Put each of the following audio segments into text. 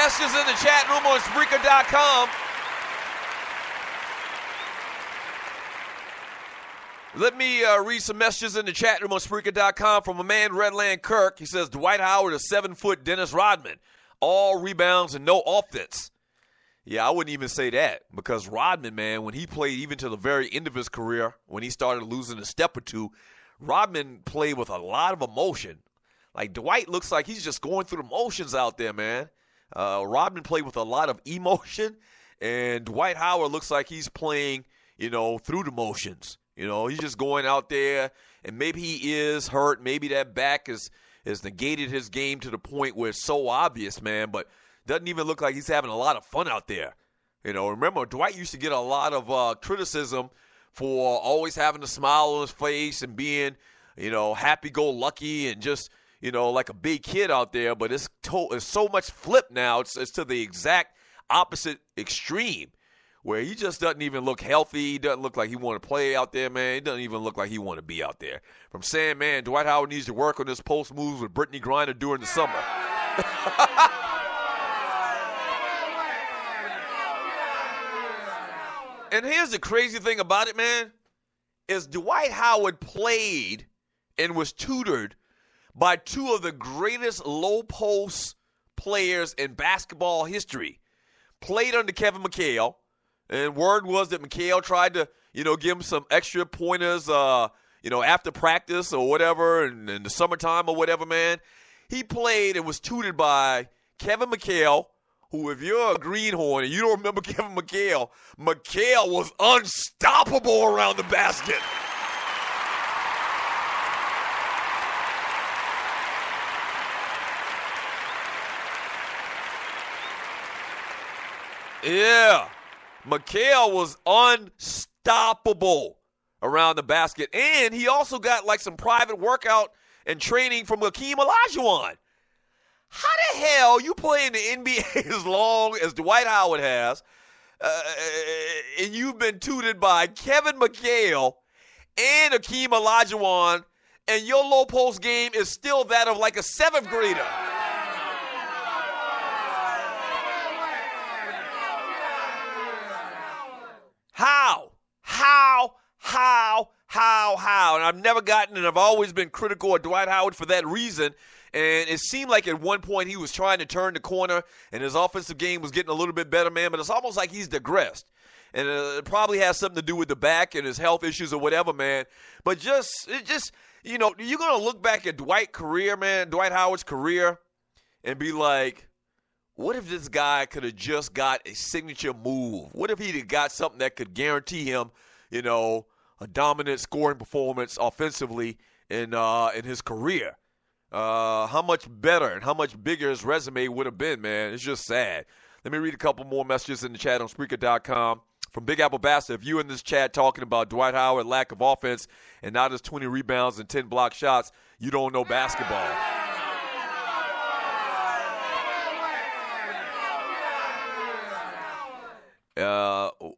messages in the chat room on Spreaker.com. Let me read some messages in the chat room on Spreaker.com from a man, Redland Kirk. He says, Dwight Howard is 7-foot Dennis Rodman. All rebounds and no offense. Yeah, I wouldn't even say that because Rodman, man, when he played even to the very end of his career, when he started losing a step or two, Rodman played with a lot of emotion. Like Dwight looks like he's just going through the motions out there, man. Rodman played with a lot of emotion, and Dwight Howard looks like he's playing, through the motions. He's just going out there, and maybe he is hurt. Maybe that back has negated his game to the point where it's so obvious, man, but doesn't even look like he's having a lot of fun out there. Remember, Dwight used to get a lot of criticism for always having a smile on his face and being, happy-go-lucky and just, like a big kid out there. But it's so much flip now. It's to the exact opposite extreme where he just doesn't even look healthy. He doesn't look like he want to play out there, man. He doesn't even look like he want to be out there. From saying, man, Dwight Howard needs to work on his post moves with Brittany Griner during the summer. And here's the crazy thing about it, man, is Dwight Howard played and was tutored by two of the greatest low-post players in basketball history. Played under Kevin McHale, and word was that McHale tried to, give him some extra pointers, after practice or whatever, and in the summertime or whatever, man. He played and was tutored by Kevin McHale, who, if you're a greenhorn and you don't remember Kevin McHale was unstoppable around the basket. Yeah, McHale was unstoppable around the basket. And he also got like some private workout and training from Hakeem Olajuwon. How the hell you play in the NBA as long as Dwight Howard has, and you've been tutored by Kevin McHale and Hakeem Olajuwon, and your low post game is still that of like a 7th grader? How? And I've never gotten, and I've always been critical of Dwight Howard for that reason. And it seemed like at one point he was trying to turn the corner, and his offensive game was getting a little bit better, man. But it's almost like he's digressed. And it probably has something to do with the back and his health issues or whatever, man. But you're going to look back at Dwight Howard's career, and be like, what if this guy could have just got a signature move? What if he'd have got something that could guarantee him, a dominant scoring performance offensively in his career? How much better and how much bigger his resume would have been, man. It's just sad. Let me read a couple more messages in the chat on Spreaker.com. From Big Apple Basta, if you in this chat talking about Dwight Howard, lack of offense, and not his 20 rebounds and 10 block shots, you don't know basketball.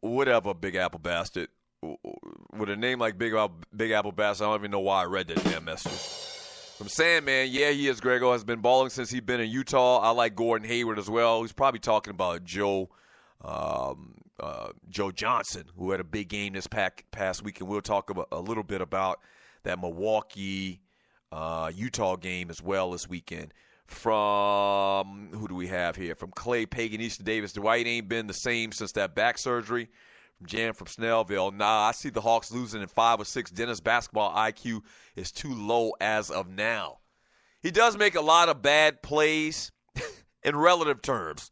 Whatever, Big Apple Bastard. With a name like Big Apple Bastard, I don't even know why I read that damn message. From Sandman, yeah, he is. Grego has been balling since he's been in Utah. I like Gordon Hayward as well. He's probably talking about Joe Johnson, who had a big game this past week, and we'll talk a little bit about that Milwaukee Utah game as well this weekend. From, who do we have here? From Clay Pagan, Easton Davis. Dwight ain't been the same since that back surgery. From Jan from Snellville. Nah, I see the Hawks losing in 5 or 6. Dennis' basketball IQ is too low as of now. He does make a lot of bad plays in relative terms.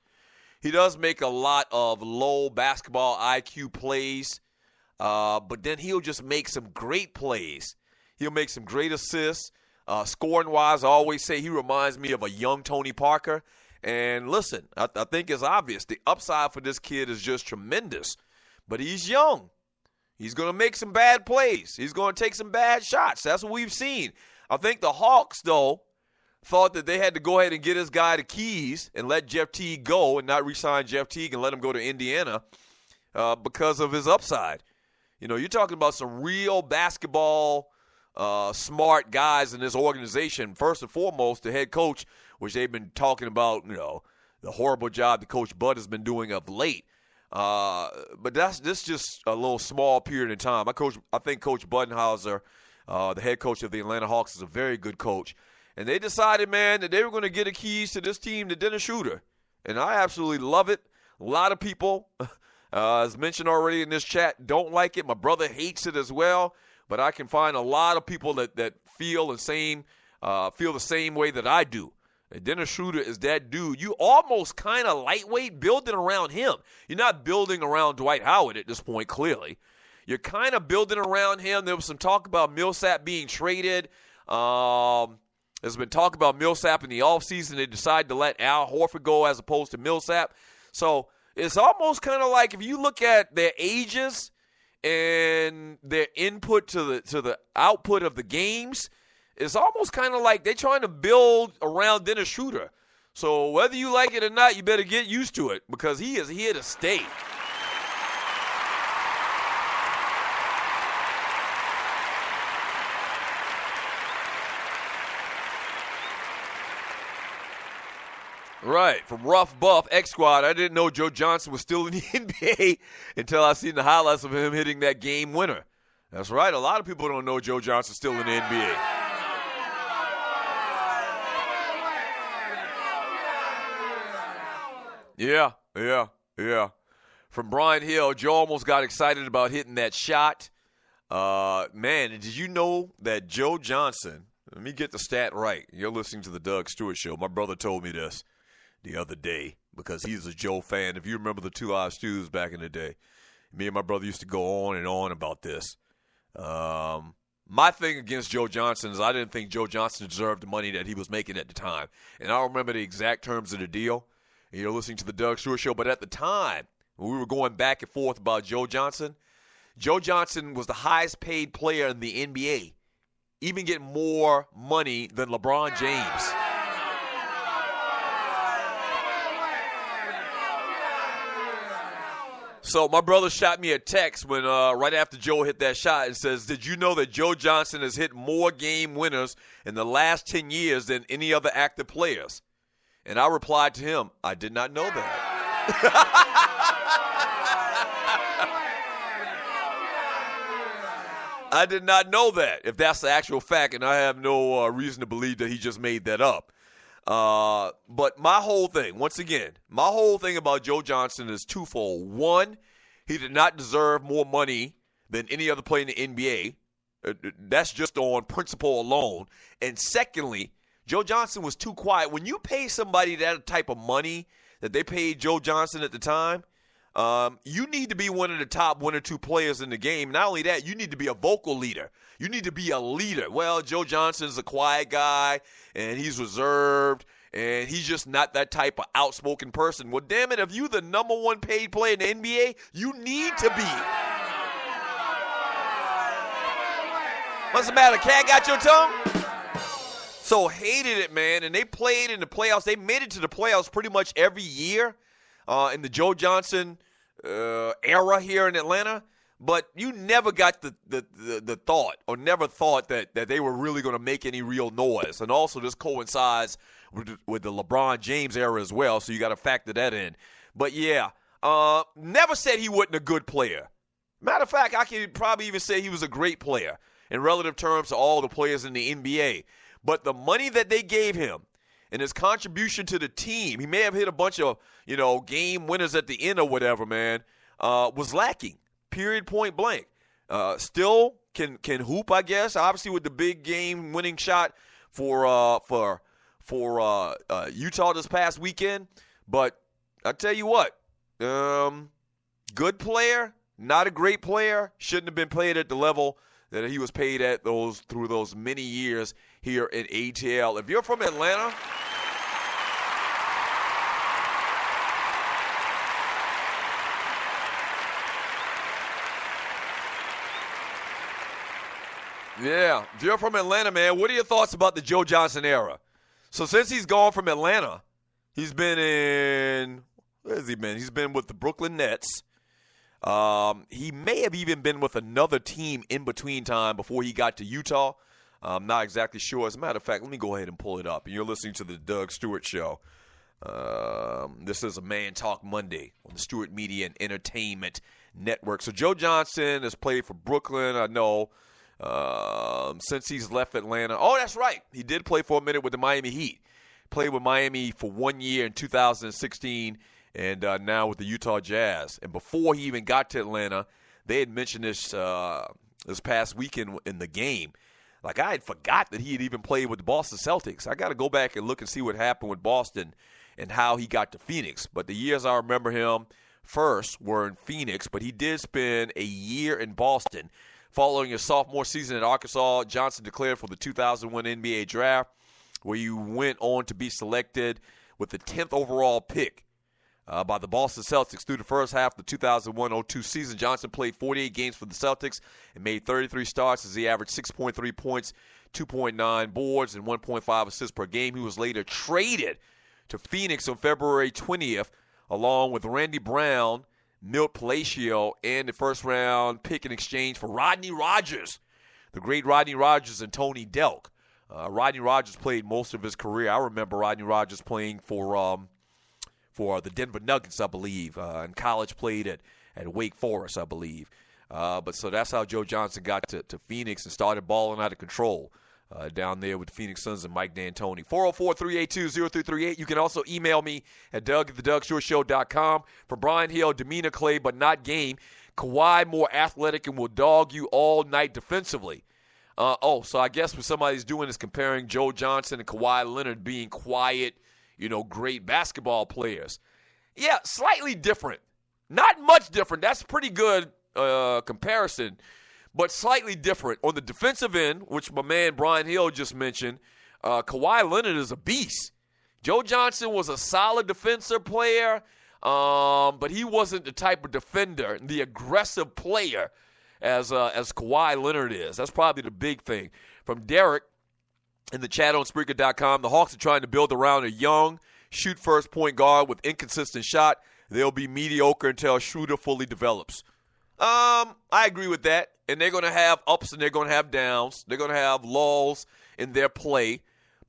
He does make a lot of low basketball IQ plays, but then he'll just make some great plays. He'll make some great assists. Scoring-wise, I always say he reminds me of a young Tony Parker. And listen, I think it's obvious. The upside for this kid is just tremendous. But he's young. He's going to make some bad plays. He's going to take some bad shots. That's what we've seen. I think the Hawks, though, thought that they had to go ahead and get this guy the keys and let Jeff Teague go and not re-sign Jeff Teague and let him go to Indiana because of his upside. You're talking about some real basketball smart guys in this organization. First and foremost, the head coach, which they've been talking about, the horrible job that Coach Bud has been doing of late. But this just a little small period of time. I think Coach Budenholzer, the head coach of the Atlanta Hawks, is a very good coach. And they decided, man, that they were going to get the keys to this team to Dennis Schroeder. And I absolutely love it. A lot of people, as mentioned already in this chat, don't like it. My brother hates it as well. But I can find a lot of people that feel the same way that I do. And Dennis Schroeder is that dude. You almost kind of lightweight building around him. You're not building around Dwight Howard at this point, clearly. You're kind of building around him. There was some talk about Millsap being traded. There's been talk about Millsap in the offseason. They decided to let Al Horford go as opposed to Millsap. So it's almost kind of like if you look at their ages and their input to the output of the games, it's almost kind of like they're trying to build around Dennis Schroeder. So whether you like it or not, you better get used to it because he is here to stay. Right, from Rough Buff, X-Squad, I didn't know Joe Johnson was still in the NBA until I seen the highlights of him hitting that game winner. That's right, a lot of people don't know Joe Johnson's still in the NBA. Yeah. From Brian Hill, Joe almost got excited about hitting that shot. Man, did you know that Joe Johnson, let me get the stat right. You're listening to the Doug Stewart Show. My brother told me this the other day because he's a Joe fan. If you remember the 2 Live Stews back in the day, me and my brother used to go on and on about this. My thing against Joe Johnson is I didn't think Joe Johnson deserved the money that he was making at the time. And I don't remember the exact terms of the deal. And you're listening to the Doug Stewart Show. But at the time, when we were going back and forth about Joe Johnson was the highest paid player in the NBA, even getting more money than LeBron James. So my brother shot me a text when right after Joe hit that shot and says, did you know that Joe Johnson has hit more game winners in the last 10 years than any other active players? And I replied to him, I did not know that. I did not know that, if that's the actual fact, and I have no reason to believe that he just made that up. But my whole thing about Joe Johnson is twofold. One, he did not deserve more money than any other player in the NBA. That's just on principle alone. And secondly, Joe Johnson was too quiet. When you pay somebody that type of money that they paid Joe Johnson at the time, you need to be one of the top 1 or 2 players in the game. Not only that, you need to be a vocal leader. You need to be a leader. Well, Joe Johnson's a quiet guy, and he's reserved, and he's just not that type of outspoken person. Well, damn it, if you're the number 1 paid player in the NBA, you need to be. What's the matter, cat? Got your tongue? So hated it, man, and they played in the playoffs. They made it to the playoffs pretty much every year in the Joe Johnson era here in Atlanta. But you never got the thought or never thought that they were really going to make any real noise. And also this coincides with the LeBron James era as well, so you got to factor that in. But, yeah, never said he wasn't a good player. Matter of fact, I could probably even say he was a great player in relative terms to all the players in the NBA. But the money that they gave him and his contribution to the team, he may have hit a bunch of, game winners at the end or whatever, man, was lacking. Period, point blank. Still can hoop, I guess. Obviously, with the big game-winning shot for Utah this past weekend. But I tell you what, good player, not a great player. Shouldn't have been paid at the level that he was paid at through those many years here in ATL. If you're from Atlanta. Yeah, if you're from Atlanta, man, what are your thoughts about the Joe Johnson era? So since he's gone from Atlanta, he's been in – where has he been? He's been with the Brooklyn Nets. He may have even been with another team in between time before he got to Utah. I'm not exactly sure. As a matter of fact, let me go ahead and pull it up. You're listening to the Doug Stewart Show. This is a Man Talk Monday on the Stewart Media and Entertainment Network. So Joe Johnson has played for Brooklyn, I know, since he's left Atlanta. Oh, that's right. He did play for a minute with the Miami Heat. Played with Miami for 1 year in 2016 and now with the Utah Jazz. And before he even got to Atlanta, they had mentioned this this past weekend in the game. Like, I had forgot that he had even played with the Boston Celtics. I got to go back and look and see what happened with Boston and how he got to Phoenix. But the years I remember him first were in Phoenix, but he did spend a year in Boston. Following his sophomore season at Arkansas, Johnson declared for the 2001 NBA Draft, where he went on to be selected with the 10th overall pick by the Boston Celtics. Through the first half of the 2001-02 season, Johnson played 48 games for the Celtics and made 33 starts as he averaged 6.3 points, 2.9 boards, and 1.5 assists per game. He was later traded to Phoenix on February 20th, along with Randy Brown, Milt Palacio, and the first-round pick in exchange for Rodney Rogers, the great Rodney Rogers and Tony Delk. Rodney Rogers played most of his career. I remember Rodney Rogers playing for the Denver Nuggets, I believe. In college, played at Wake Forest, I believe. But so that's how Joe Johnson got to Phoenix and started balling out of control down there with the Phoenix Suns and Mike D'Antoni. 404-382-0338. You can also email me at Doug@theDougStewartShow.com. For Brian Hill, demeanor clay but not game. Kawhi more athletic and will dog you all night defensively. So I guess what somebody's doing is comparing Joe Johnson and Kawhi Leonard being quiet, great basketball players. Yeah, slightly different. Not much different. That's a pretty good comparison, but slightly different. On the defensive end, which my man Brian Hill just mentioned, Kawhi Leonard is a beast. Joe Johnson was a solid defensive player, but he wasn't the type of defender, the aggressive player as Kawhi Leonard is. That's probably the big thing. From Derek in the chat on Spreaker.com, the Hawks are trying to build around a young, shoot-first point guard with inconsistent shot. They'll be mediocre until Schroeder fully develops. I agree with that. And they're going to have ups and they're going to have downs. They're going to have lulls in their play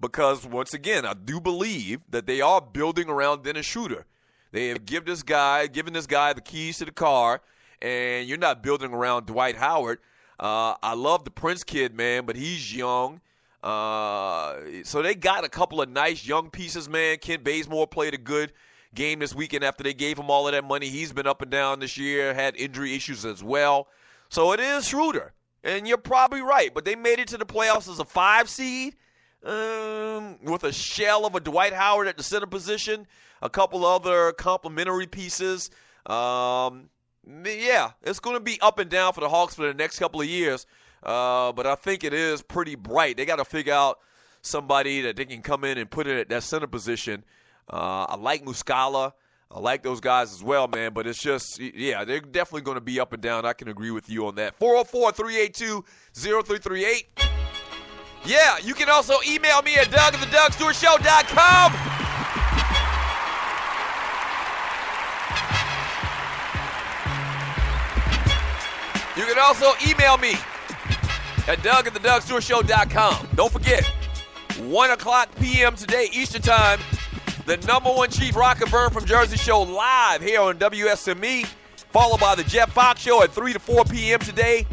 because, once again, I do believe that they are building around Dennis Schroeder. They have given this guy the keys to the car, and you're not building around Dwight Howard. I love the Prince kid, man, but he's young. So they got a couple of nice young pieces, man. Kent Bazemore played a good game this weekend after they gave him all of that money. He's been up and down this year, had injury issues as well. So it is Schroeder, and you're probably right. But they made it to the playoffs as a 5 seed with a shell of a Dwight Howard at the center position, a couple other complementary pieces. Yeah, it's going to be up and down for the Hawks for the next couple of years. But I think it is pretty bright. They got to figure out somebody that they can come in and put in at that center position. I like Muscala. I like those guys as well, man. But it's just, yeah, they're definitely going to be up and down. I can agree with you on that. 404-382-0338. Yeah, you can also email me at Doug@theDougStewartShow.com. You can also email me at Doug@theDougStewartShow.com. Don't forget, 1 o'clock p.m. today, Eastern Time, the number one Chief Rock and Burn from Jersey show live here on WSME, followed by the Jeff Fox Show at 3 to 4 p.m. today.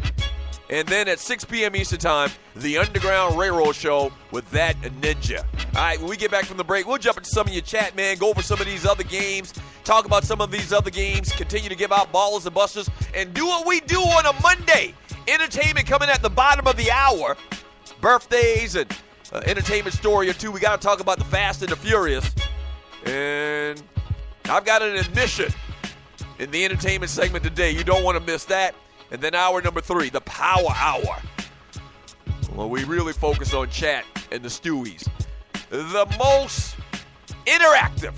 And then at 6 p.m. Eastern Time, the Underground Railroad Show with that ninja. All right, when we get back from the break, we'll jump into some of your chat, man, go over some of these other games, talk about some of these other games, continue to give out Ballas and Bustas, and do what we do on a Monday. Entertainment coming at the bottom of the hour. Birthdays and entertainment story or two. We got to talk about the Fast and the Furious. And I've got an admission in the entertainment segment today. You don't want to miss that. And then hour number 3, the Power Hour. Well, we really focus on chat and the Stewies. The most interactive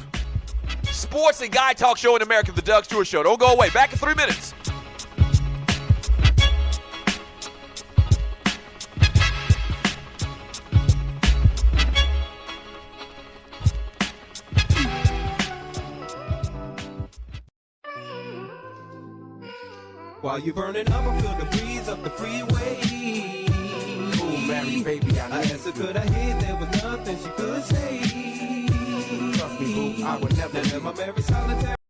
sports and guy talk show in America, the Doug Stewart Show. Don't go away. Back in 3 minutes. While you're burning up, I feel the breeze up the freeway. Ooh, Mary, baby, I guess I could have hit. There was nothing she could say. Trust me, boo, I would never live my Mary solitary.